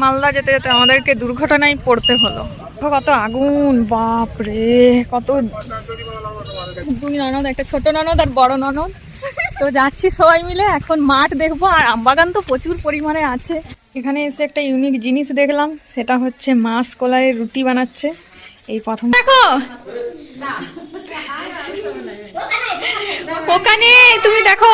মালদা যেতে যেতে আমাদেরকে দুর্ঘটনায় পড়তে হলো। কত আগুন, বাপ রে! কত দুই ননদ, একটা ছোট ননদ আর বড় ননদ। তো যাচ্ছি সবাই মিলে, এখন মাঠ দেখবো। আর আমবাগান তো প্রচুর পরিমাণে আছে। এখানে এসে একটা ইউনিক জিনিস দেখলাম, সেটা হচ্ছে মাছ কলাইয়ের রুটি বানাচ্ছে। এই প্রথম দেখো, ওখানে তুমি দেখো।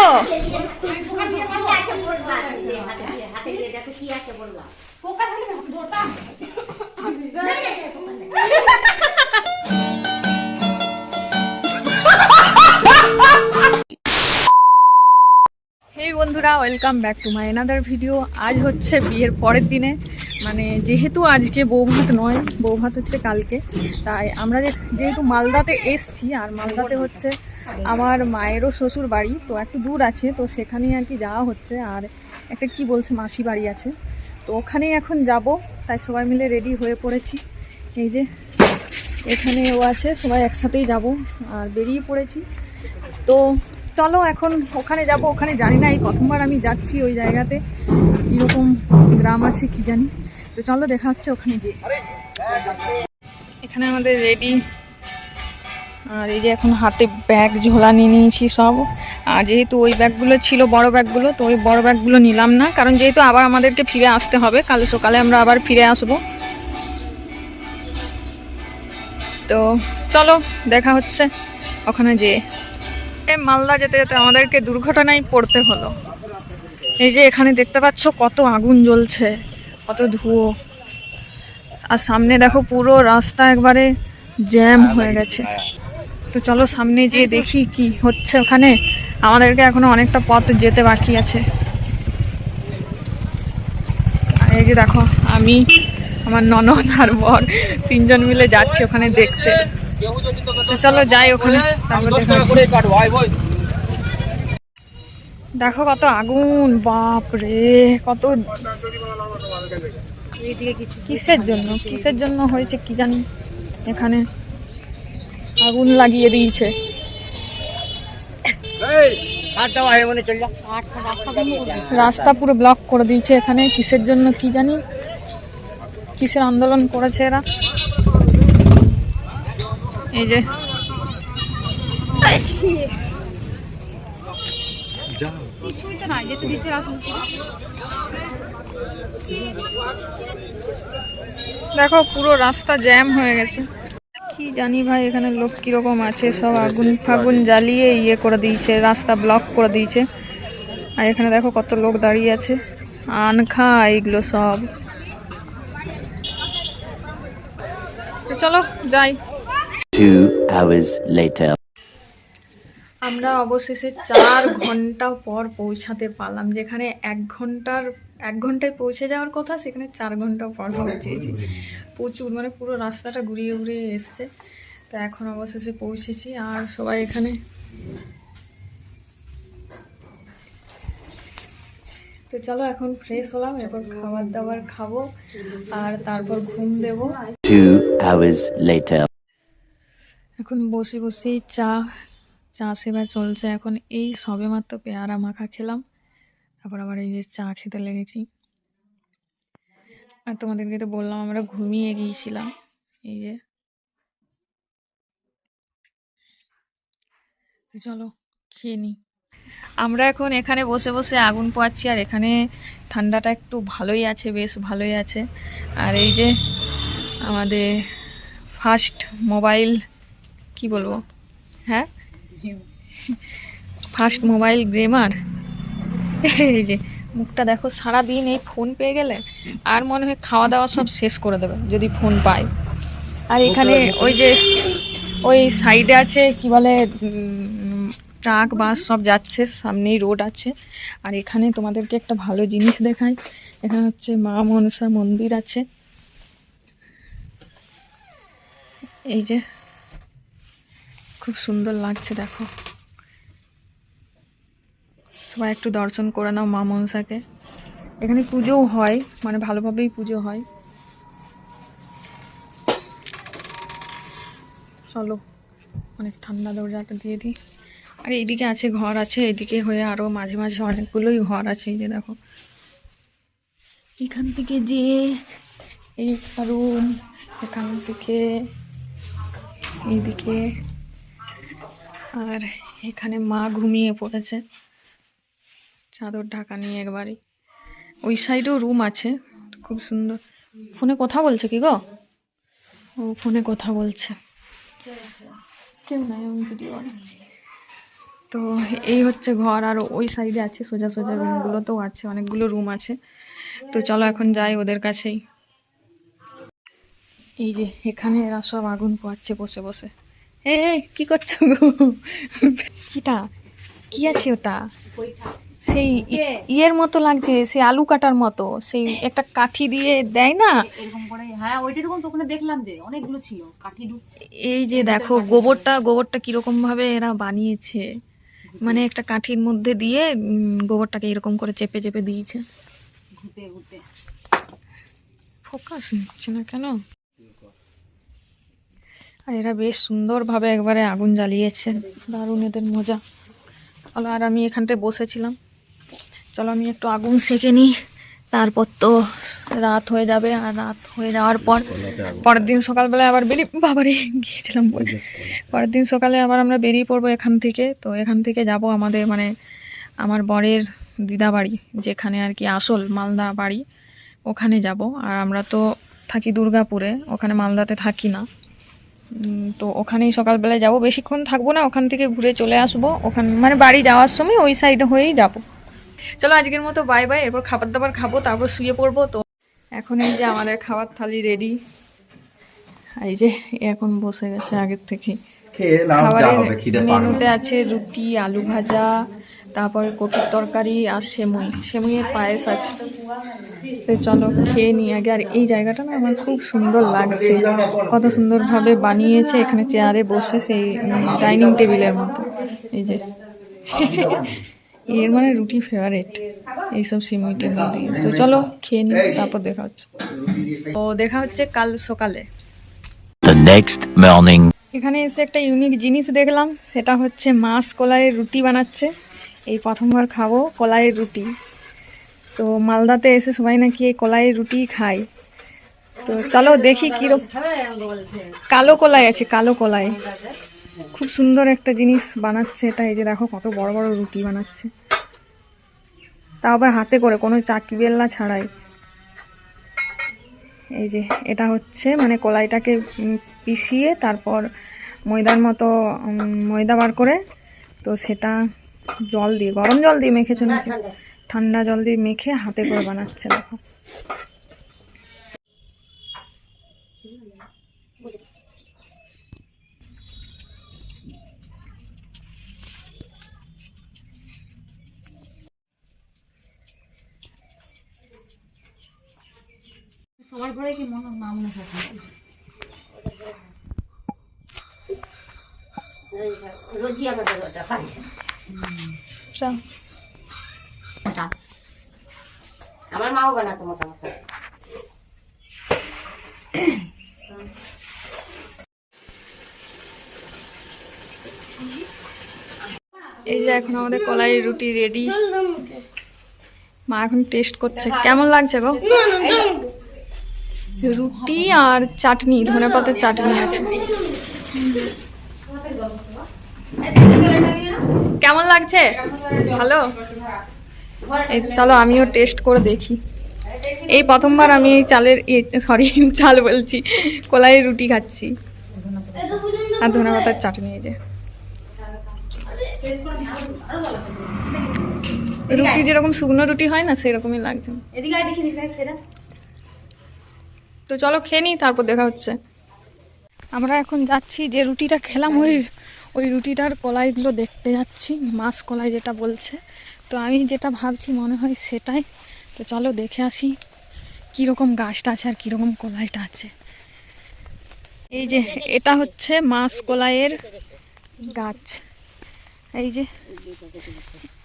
এই বন্ধুরা, welcome back to my another video. আজ হচ্ছে বিয়ের পরের দিনে, মানে যেহেতু আজকে বৌভাত নয়, বৌভাত হচ্ছে কালকে। তাই আমরা যেহেতু মালদাতে এসছি, আর মালদাতে হচ্ছে আমার মায়েরও শ্বশুর বাড়ি, তো একটু দূর আছে, তো সেখানেই আর কি যাওয়া হচ্ছে। আর একটা কি বলছে মাসি বাড়ি আছে, তো ওখানেই এখন যাব। তাই সবাই মিলে রেডি হয়ে পড়েছি। এই যে এখানে ও আছে, সবাই একসাথেই যাব আর বেরিয়ে পড়েছি। তো চলো এখন ওখানে যাব। ওখানে জানি না, এই প্রথমবার আমি যাচ্ছি ওই জায়গাতে, কীরকম গ্রাম আছে কি জানি। তো চলো দেখা হচ্ছে ওখানে যে। এখানে আমাদের রেডি, আর এই যে এখন হাতে ব্যাগ ঝোলা নিয়ে নিয়েছি সব। আর যেহেতু ওই ব্যাগগুলো ছিল বড় ব্যাগগুলো, তো ওই বড় ব্যাগগুলো নিলাম না, কারণ যেহেতু আবার আমাদেরকে ফিরে আসতে হবে, কাল সকালে আমরা আবার ফিরে আসবো। তো চলো দেখা হচ্ছে ওখানে যে। মালদা যেতে যেতে আমাদেরকে দুর্ঘটনায় পড়তে হলো। এই যে এখানে দেখতে পাচ্ছ কত আগুন জ্বলছে, কত ধুয়ো। আর সামনে দেখো পুরো রাস্তা একবারে জ্যাম হয়ে গেছে। তো চলো সামনে গিয়ে দেখি কি হচ্ছে ওখানে। আমাদেরকে এখনো অনেকটা পথ যেতে বাকি আছে। আর এই যে দেখো, আমি, আমার ননদ আর বর তিনজন মিলে যাচ্ছি ওখানে দেখতে। তো চলো যাই ওখানে, তারপর দেখো কত আগুন, বাপ রে! কত কিসের জন্য হয়েছে কি জানি, এখানে আগুন লাগিয়ে দিয়েছে। রাস্তা পুরো ব্লক করে দিয়েছে এখানে, কিসের জন্য কি জানি, কিসের আন্দোলন করেছে এরা। এই যে দেখো পুরো রাস্তা জ্যাম হয়ে গেছে। কি জানি ভাই, এখানে লোক কিরকম আছে, সব আগুন ফাগুন জ্বালিয়ে ইয়ে করে দিয়েছে, রাস্তা ব্লক করে দিয়েছে। আর এখানে দেখো কত লোক দাঁড়িয়ে আছে, আনখা এইগুলো সব। চলো যাই। 2 hours later. আমরা অবশেষে 4 ঘন্টা পর পৌঁছাতে পারলাম। যেখানে 1 ঘন্টায় পৌঁছে যাওয়ার কথা, সেখানে 4 ঘন্টা পর পৌঁছেছি। প্রচুর, মানে পুরো রাস্তাটা ঘুরিয়ে ঘুরিয়ে এসছে। তো এখন অবশেষে পৌঁছেছি। আর সবাই এখানে, তো চলো এখন ফ্রেশ হলাম, এরপর খাবার দাবার খাবো আর তারপর ঘুম দেবো। 2 hours later. এখন বসে বসেই চা সেবা চলছে। এখন এই সবে মাত্র পেয়ারা মাখা খেলাম, তারপর আবার এই যে চা খেতে লেগেছি। আর তোমাদেরকে তো বললাম আমরা ঘুমিয়ে গিয়েছিলাম। এই যে, তো চলো খেয়ে নিই। আমরা এখন এখানে বসে বসে আগুন পোয়াচ্ছি, আর এখানে ঠান্ডাটা একটু ভালোই আছে, বেশ ভালোই আছে। আর এই যে আমাদের ফার্স্ট মোবাইল, কি বলবো, হ্যাঁ ফার্স্ট মোবাইল গেমার। এই যে মুখটা দেখো, সারাদিন এই ফোন পেয়ে গেলে আর মনে হয় খাওয়া দাওয়া সব শেষ করে দেবে যদি ফোন পায়। আর এখানে ওই যে ওই সাইডে আছে কি বলে, ট্রাক বাস সব যাচ্ছে, সামনেই রোড আছে। আর এখানে তোমাদেরকে একটা ভালো জিনিস দেখাই, এখানে হচ্ছে মা মনসা মন্দির আছে। এই যে খুব সুন্দর লাগছে, দেখো সবাই একটু দর্শন করে নাও মা মনসাকে। এখানে পুজোও হয়, মানে ভালোভাবেই পুজো হয়। চলো অনেক ঠান্ডা, দরজাটা দিয়ে দিই। আর এইদিকে আছে ঘর আছে, এদিকে হয়ে আরও মাঝে মাঝে অনেকগুলোই ঘর আছে। এই যে দেখো, এখান থেকে যে এই রুম, এখান থেকে এইদিকে, আর এখানে মা ঘুমিয়ে পড়েছে চাদর ঢাকা নিয়ে একবারই। ওই সাইডেও রুম আছে, খুব সুন্দর। ফোনে কথা বলছে কি গো? ও ফোনে কথা বলছে, কেউ নাই, আমি ভিডিও বানাচ্ছি। তো এই হচ্ছে ঘর, আর ওই সাইডে আছে সোজা সোজা রুমগুলোতেও আছে, অনেকগুলো রুম আছে। তো চলো এখন যাই ওদের কাছেই। এই যে এখানে এরা সব আগুন পোয়াচ্ছে বসে বসে। কি করছো গো? কিটা কি আছে ওটা? সেই ইয়ের মতো লাগছে, সেই আলু কাটার মতো, সেই একটা কাঠি দিয়ে দেয় না এরকম করে। হ্যাঁ, ওইটা এরকম তো ওখানে দেখলাম যে অনেকগুলো ছিল কাঠি এই যে দেখো গোবরটা কিরকম ভাবে এরা বানিয়েছে, মানে একটা কাঠির মধ্যে দিয়ে গোবরটাকে এরকম করে চেপে চেপে দিয়েছে। ঘুরতে ঘুরতে ফোকাস নিচ্ছে না কেন? আর এরা বেশ সুন্দরভাবে একবারে আগুন জ্বালিয়েছে, দারুণ এদের মজা। চলো, আর আমি এখানটায় বসেছিলাম, চলো আমি একটু আগুন সেঁকে নিই, তারপর তো রাত হয়ে যাবে। আর রাত হয়ে যাওয়ার পর পরের দিন সকালবেলা আবার বাবারে গিয়েছিলাম বলে, পরের দিন সকালে আবার আমরা বেরিয়ে পড়বো এখান থেকে। তো এখান থেকে যাব আমাদের মানে আমার বরের দিদা বাড়ি, যেখানে আর কি আসল মালদা বাড়ি, ওখানে যাব। আর আমরা তো থাকি দুর্গাপুরে, ওখানে মালদাতে থাকি না। তো ওখানেই সকালবেলায় যাব, বেশিক্ষণ থাকবো না, ওখান থেকে ঘুরে চলে আসবো। ওখানে মানে বাড়ি যাওয়ার সময় ওই সাইডে হয়েই যাব। চলো আজকের মতো বাই বাই, এরপর খাবার দাবার খাবো, তারপর শুয়ে পড়বো। তো এখন এই যে আমাদের খাবার থালি রেডি, এই যে এখন বসে গেছে আগের থেকে। খাবারের মেনুতে আছে রুটি, আলু ভাজা, তারপরে কপির তরকারি আর সেমুইয়ের পায়েস আছে। তো চলো খেয়ে নিই আগে। আর এই জায়গাটা না আমার খুব সুন্দর লাগছে, কত সুন্দরভাবে বানিয়েছে, এখানে চেয়ারে বসে সেই ডাইনিং টেবিলের মতো। এই যে এর মানে রুটি ফেভারিট এইসব সিমুই টেমুই দিয়ে। তো চলো খেয়ে নিই, তারপর দেখা হচ্ছে। তো দেখা হচ্ছে কাল সকালে। The next morning. এখানে এসে একটা ইউনিক জিনিস দেখলাম, সেটা হচ্ছে মাছ কলাইয়ের রুটি বানাচ্ছে। এই প্রথমবার খাবো কলাইয়ের রুটি। তো মালদাতে এসে সবাই নাকি এই কলাইয়ের রুটি খায়। তো চলো দেখি কিরকম। কালো কলাই আছে, কালো কলাই, খুব সুন্দর একটা জিনিস বানাচ্ছে এটা। এই যে দেখো কত বড় বড় রুটি বানাচ্ছে, তাও আবার হাতে করে, কোনো চাকি বেলনা ছাড়াই। এই যে এটা হচ্ছে মানে কলাইটাকে পিষিয়ে তারপর ময়দার মতো ময়দা বার করে, তো সেটা জল দিয়ে, গরম জল দিয়ে মেখেছে নাকি ঠান্ডা জল দিয়ে মেখে হাতে করে বানাচ্ছে। দেখো সবার ঘরে কি মনে মামলা থাকে? রোজই আমাদের ওটা খাচ্ছে। আমার মাও বানাতো মোটামুটি। এই যে এখন আমাদের কলাইয়ের রুটি রেডি, মা এখন টেস্ট করছে। কেমন লাগছে গো? রুটি আর চাটনি, ধনেপাতার চাটনি আছে। কেমন লাগছে? ভালো? এই চলো আমিও টেস্ট করে দেখি। এই প্রথমবার আমি চাল বলছি, কলাইয়ের রুটি খাচ্ছি আর ধনেপাতার চাটনি। এই যে রুটি যেরকম শুকনো রুটি হয় না, সেরকমই লাগছে। তো চলো খেয়ে নিই, তারপর দেখা হচ্ছে। আমরা এখন যাচ্ছি, যে রুটিটা খেলাম ওই রুটিটার কলাইগুলো দেখতে যাচ্ছি, মাছ কলাই যেটা বলছে। তো আমি যেটা ভাবছি মনে হয় সেটাই। তো চলো দেখে আসি কীরকম গাছটা আছে আর কীরকম কলাইটা আছে। এই যে এটা হচ্ছে মাছ কলাইয়ের গাছ। এই যে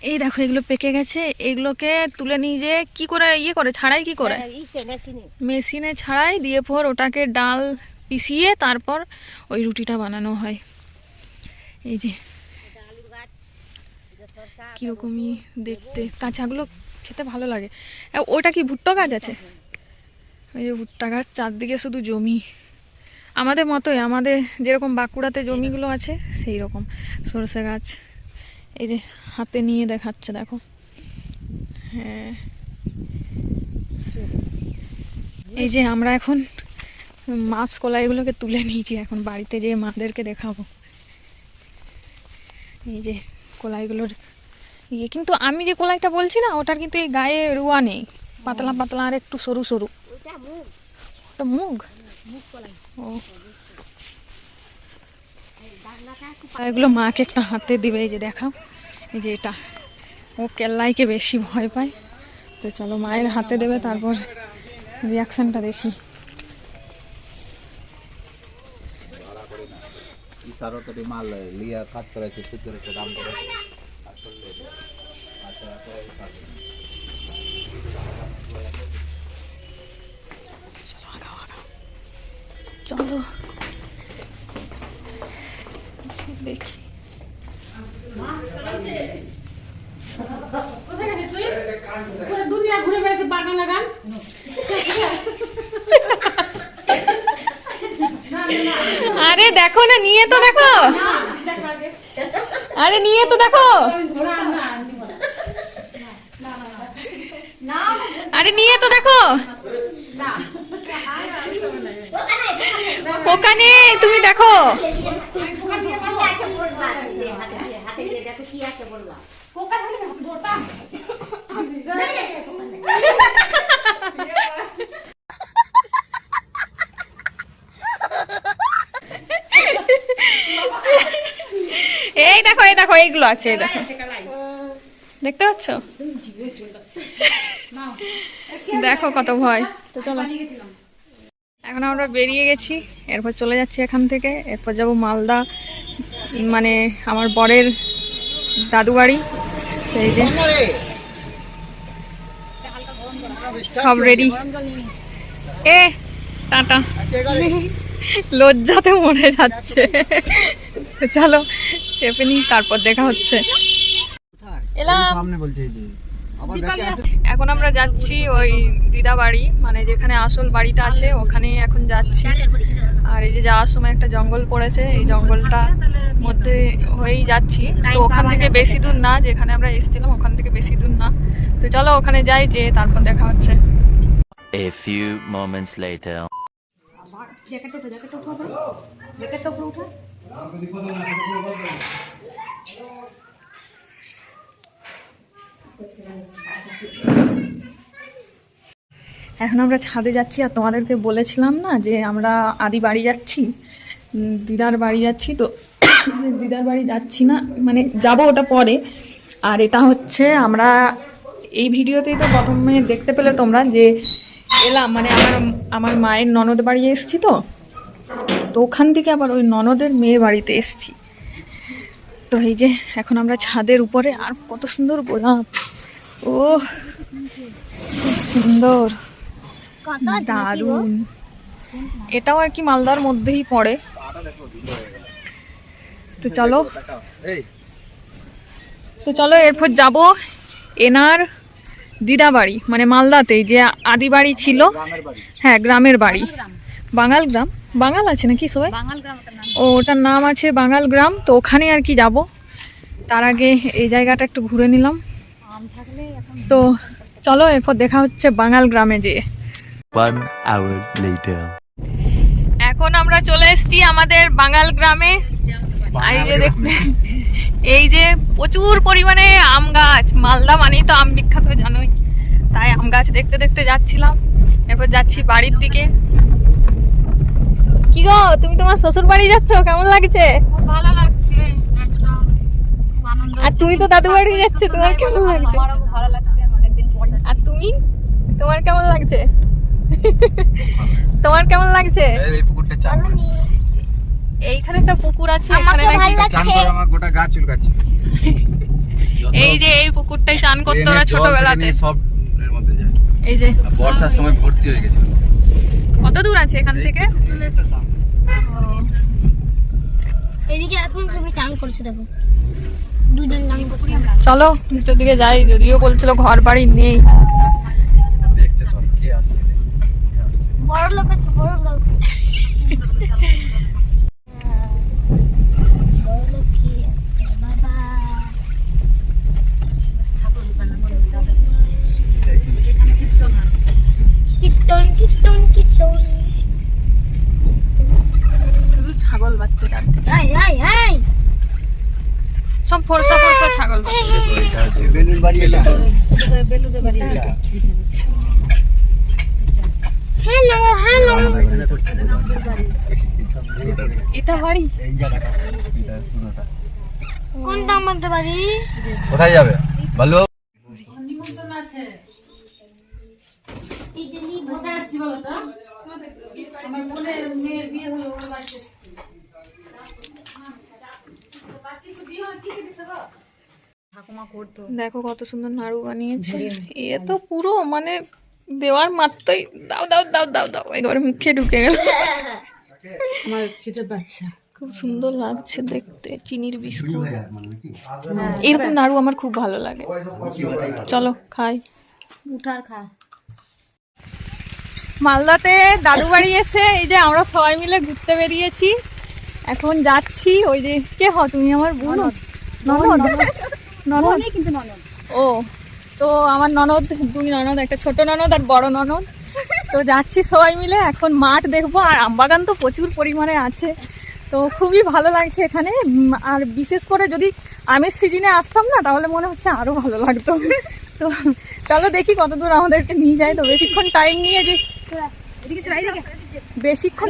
এই দেখো এগুলো পেকে গেছে, এগুলোকে তুলে নিয়ে যে কি করে ছাড়াই কি করে, মেশিনে ছাড়াই দিয়ে পর ওটাকে ডাল পিষিয়ে তারপর ওই রুটিটা বানানো হয়। এই যে কিরকমই দেখতে, কাঁচাগুলো খেতে ভালো লাগে। ওটা কি ভুট্টা গাছ আছে? ওই যে ভুট্টা গাছ, চারদিকে শুধু জমি, আমাদের মতোই, আমাদের যেরকম বাঁকুড়াতে জমিগুলো আছে সেই রকম। সরষে গাছ এই যে হাতে নিয়ে দেখাচ্ছে, দেখো। হ্যাঁ, এই যে আমরা এখন মাছ কলা এগুলোকে তুলে নিয়েছি, এখন বাড়িতে যেয়ে মাদেরকে দেখাবো। এই যে কলাইগুলোর ইয়ে, কিন্তু আমি যে কলাইটা বলছি না, ওটার কিন্তু এই গায়ে রুয়া নেই, পাতলা পাতলা আর একটু সরু সরু। ওটা মুগ? ও, এগুলো মাকে একটা হাতে দিবে। এই যে দেখাও, এই যে এটা, ও কেল্লাইকে বেশি ভয় পায়। তো চলো মায়ের হাতে দেবে, তারপর রিয়াকশনটা দেখি। মাল লিয়া কাজ করেছে, পুকুরে দাম করে চলো দেখি। আরে দেখো না, নিয়ে তো দেখো, আরে নিয়ে তো দেখো, আরে নিয়ে তো দেখো, ওখানে তুমি দেখো। এই দেখো, এই দেখো, এইগুলো আছে, এই দেখো, দেখতে পাচ্ছ? দেখো কত ভয়। তো চলো, এখন আমরা বেরিয়ে গেছি, এরপর চলে যাচ্ছি এখান থেকে। এরপর যাব মালদা, মানে আমার বরের দাদু বাড়ি। এই যে সব রেডি। এ টাটা, লজ্জাতে মরে যাচ্ছে। তো চলো চেপে নি, তারপর দেখা হচ্ছে। এলাম। এখন আমরা যাচ্ছি ওই দিদা বাড়ি, মানে যেখানে আসল বাড়িটা আছে, ওখানে এখন যাচ্ছি। আর এই যে যাওয়ার সময় একটা জঙ্গল পড়েছে, এই জঙ্গলটা মধ্যে হয়েই যাচ্ছি। তো ওখান থেকে বেশি দূর না, যেখানে আমরা এসেছিলাম ওখান থেকে বেশি দূর না। তো চলো ওখানে যাই, যে তারপর দেখা হচ্ছে। A few moments later. এখন আমরা ছাদে যাচ্ছি, আর তোমাদেরকে বলেছিলাম না যে আমরা আদি বাড়ি যাচ্ছি, দিদার বাড়ি যাচ্ছি। তো দিদার বাড়ি যাচ্ছি না, মানে যাব ওটা পরে। আর এটা হচ্ছে, আমরা এই ভিডিওতেই তো প্রথমে দেখতে পেলে তোমরা যে এলাম, মানে আমার মায়ের ননদ বাড়ি এসেছি। তো ওখান থেকে আবার ওই ননদের মেয়ে বাড়িতে এসেছি। তো এই যে এখন আমরা ছাদের উপরে, আর কত সুন্দর গোলাপ, ও খুব সুন্দর, দারুণ। এটাও আর কি মালদার মধ্যেই পড়ে। তো চলো এরপর যাব এনার দিদা বাড়ি, মানে মালদাতেই যে আদি বাড়ি ছিল। হ্যাঁ, গ্রামের বাড়ি, বাঙাল গ্রাম, বাঙাল আছে নাকি সবাই? ও, ওটার নাম আছে বাঙাল গ্রাম। তো ওখানে আর কি যাব। তার আগে এই জায়গাটা একটু ঘুরে নিলাম। তো চলো এরপর দেখা হচ্ছে বাঙাল গ্রামে যেয়ে। 1 hour later. এখন আমরা চলে এসেছি আমাদের বাঙাল গ্রামে। এই যে দেখতে, এই যে প্রচুর পরিমাণে আম গাছ, মালদা মানেই তো আম বিখ্যাত, জানোই। তাই আম গাছ দেখতে দেখতে যাচ্ছিলাম। এরপর যাচ্ছি বাড়ির দিকে। কি গো, তুমি তোমার শ্বশুর বাড়ি যাচ্ছ, কেমন লাগছে? ভালো লাগছে, একদম আনন্দ। আর তুমি তো দাদু বাড়ি যাচ্ছ, তোমার কেমন লাগছে? আমারও ভালো লাগছে, অনেকদিন পর। আর তুমি, তোমার কেমন লাগছে? তোমার কেমন লাগছে? এই পুকুরটা চান করছি, এইখানে একটা পুকুর আছে, এখানে নাকি চান করে আমার গোটা গা চুলকাচ্ছে। এই যে এই পুকুরটাই চান করতে ওরা ছোটবেলাতে, সব এর মধ্যে যায়। এই যে বর্ষার সময় ভর্তি হয়ে গেছে। কত দূর আছে এখান থেকে? এদিকে এখন তুমি চান করছো, দেখো চলো ভিতর দিকে যাই, যদিও বলছিল ঘর বাড়ি নেই। বড় লোক আছে, বড় লোক। বড় লোক কি আছে বাবা? কীর্তন কীর্তন কীর্তন। শুধু ছাগল বাচ্চা চারদিকে, আই আই আই। সব ফরসা ফরসা ছাগল বাচ্চা। বেলুন বাড়ি এলা বেলুদে বাড়ি হ্যালো হ্যালো। এটা বাড়ি কোনটা আমাদের বাড়ি? কোথায় যাবে ভালো? ঠাকুমা করতো। দেখো কত সুন্দর নাড়ু বানিয়েছে। এ তো পুরো মানে দেওয়ার মাত্রই দাও দাও দাও দাও দাও একেবারে মুখে ঢুকে গেল। আমার খেতে বাচ্চা খুব সুন্দর লাগছে দেখতে, চিনির বিস্কুট। এরকম নাড়ু আমার খুব ভালো লাগে। চলো খাই। উঠার খা। মালদাতে দাদু বাড়ি এসে এই যে আমরা সবাই মিলে ঘুরতে বেরিয়েছি। এখন যাচ্ছি ওই যে কে হ তুমি? আমার বোন। ননদ ননদ কিন্তু ননদ। ও তো আমার ননদ, দুই ননদ, একটা ছোট ননদ আর বড় ননদ। তো যাচ্ছি সবাই মিলে, এখন মাঠ দেখবো। আর আমবাগান তো প্রচুর পরিমাণে আছে, তো খুবই ভালো লাগছে এখানে। আর বিশেষ করে যদি আমের সিজনে আসতাম না, তাহলে মনে হচ্ছে আরো ভালো লাগতো। তো চলো দেখি কতদূর আমাদেরকে নিয়ে যায়। তো বেশিক্ষণ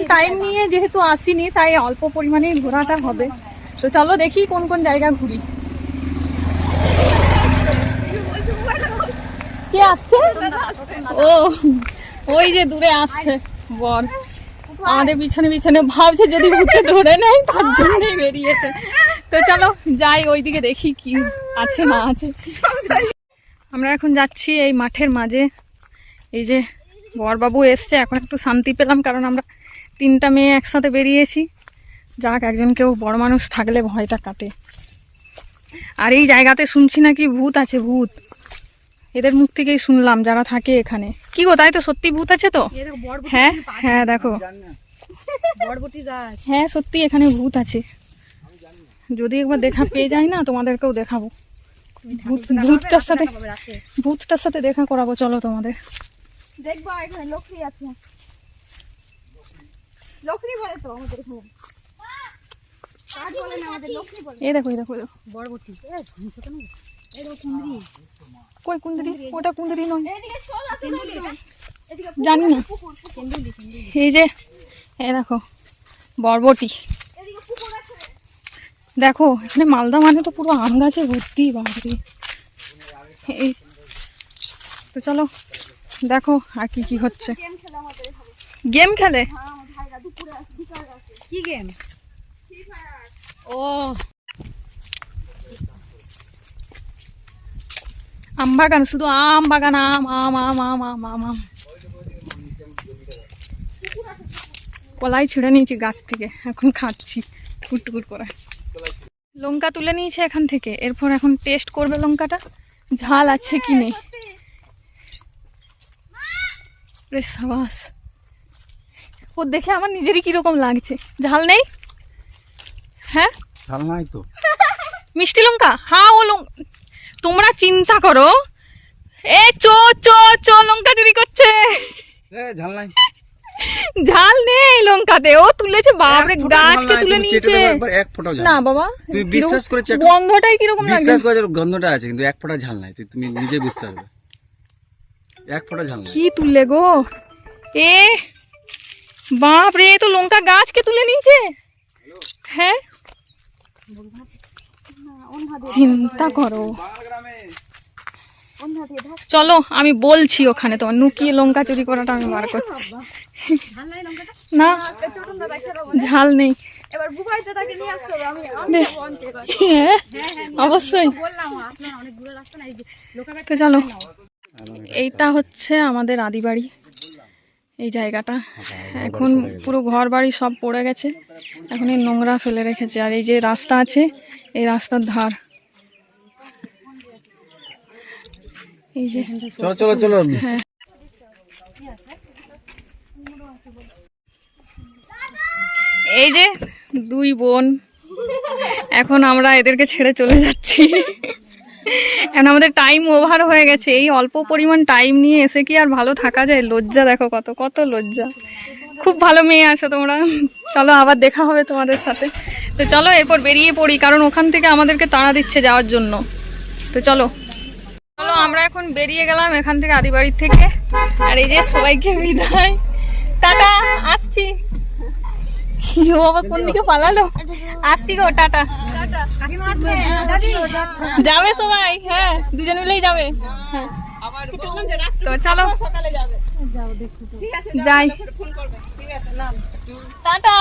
টাইম নিয়ে যেহেতু আসিনি, তাই অল্প পরিমাণেই ঘোরাটা হবে। তো চলো দেখি কোন কোন জায়গা ঘুরি। কে আসছে? ও ওই যে দূরে আসছে বর, আমাদের পিছনে পিছনে, ভাবছে যদি ভূতে ধরে নেয় তার জন্যই বেরিয়েছে। তো চলো যাই ওইদিকে দেখি কি আছে না আছে। আমরা এখন যাচ্ছি এই মাঠের মাঝে। এই যে বরবাবু এসছে, এখন একটু শান্তি পেলাম, কারণ আমরা 3টা মেয়ে একসাথে বেরিয়েছি। যাক, একজন কেউ বড় মানুষ থাকলে ভয়টা কাটে। আর এই জায়গাতে শুনছি নাকি ভূত আছে, ভূত। এদের মুখ থেকেই শুনলাম যারা থাকে এখানে। কি গো, তাই তো? সত্যি ভূত আছে তো? হ্যাঁ হ্যাঁ দেখো, বরবটি গাছ। হ্যাঁ সত্যি এখানে ভূত আছে। যদি একবার দেখা পেয়ে যাই না, তোমাদেরকেও দেখাবো। ভূতটার সাথে দেখা করাবো। চলো তোমাদের দেখবা এখানে লক্ষ্মী আছে। লক্ষ্মী বলে তো আমাদের এখানে। কাঠ বলে না, আমাদের লক্ষ্মী বলে। এই দেখো, এই দেখো, এই দেখো বরবটি কই কুন্দ্রি? ওটা কুন্দ্রি নয়, এদিকে চল আছে না, এদিকে জানি না। এই যে এই দেখো বরবটি। এদিকে পুকুর আছে। দেখো এখানে মালদা মানে তো পুরো আম গাছে ভর্তি, বাপরে। এই তো চলো দেখো আর কি কি হচ্ছে। গেম খেলা আমাদের এখানে। গেম খেলে? হ্যাঁ, আমার ভাইরা দুপুরে বিকালে আসে। কি গেম? Free Fire. ও আম বাগান, শুধু আম বাগান, আম আম আম আম আম আম আম। কলাই ছিঁড়ে নিয়েছি গাছ থেকে, এখন খাচ্ছি টুকুর টুকুর করে। লঙ্কা তুলে নিয়েছে এখান থেকে, এরপর এখন টেস্ট করবে লঙ্কাটা ঝাল আছে কি নেই। রে সাবাস, ও দেখে আমার নিজেরই কিরকম লাগছে। ঝাল নেই? হ্যাঁ ঝাল নাই তো। মিষ্টি লঙ্কা? হ্যাঁ ও তোমরা চিন্তা করো। এ চো চো চো, লঙ্কা চুরি করছে। ঝাল নাই, ঝাল নেই লঙ্কাতে, ও তুলেছে। বাপরে, গাছকে তুলে নিয়েছে। এক ফোঁটা ঝাল না বাবা, তুমি বিশ্বাস করে চেক, গন্ধটাই কিরকম লাগে। বিশ্বাস করে গন্ধটা আছে, কিন্তু এক ফোঁটা ঝাল নাই। তুমি নিজে বুঝতে পারবে, এক ফোঁটা ঝাল নাই। কি তুললে গো? এ বাপরে, এ তো লঙ্কা গাছকে তুলে নিয়েছে। হ্যাঁ চিন্তা করো। চলো আমি বলছি ওখানে, তোমার লুকিয়ে লঙ্কা চুরি করাটা আমি বার করছি। না ঝাল নেই। এবার বুবাইতে তাকে নিয়ে আসলো। আমি হ্যাঁ অবশ্যই। বললাম আসলে অনেক দূরে রাস্তা না, এই যে লোকাল তো চলো, এইটা হচ্ছে আমাদের আদি বাড়ি। এই জায়গাটা এখন পুরো ঘর বাড়ি সব পড়ে গেছে, এখন এই নোংরা ফেলে রেখেছে। আর এই যে রাস্তা আছে, এই রাস্তার ধার এই যে চলো চলো চলো এই যে দুই বোন, এখন আমরা এদেরকে ছেড়ে চলে যাচ্ছি। এখন আমাদের টাইম ওভার হয়ে গেছে। এই অল্প পরিমাণ টাইম নিয়ে এসে কি আর ভালো থাকা যায়? লজ্জা দেখো, কত কত লজ্জা। খুব ভালো মেয়ে আছো তোমরা। চলো আবার দেখা হবে তোমাদের সাথে। তো চলো এরপর বেরিয়ে পড়ি, কারণ ওখান থেকে আমাদেরকে তাড়া দিচ্ছে যাওয়ার জন্য। তো চলো চলো আমরা এখন বেরিয়ে গেলাম এখান থেকে, আদিবাড়ির থেকে। আর এই যে সবাইকে বিদায়, টাটা, আসছি। ও আবার কোন দিকে পালালো? আসছি গো, টাটা। যাবে সবাই? হ্যাঁ, দুজন মিলেই যাবে। হ্যাঁ। তো চলো যাই, টাটা।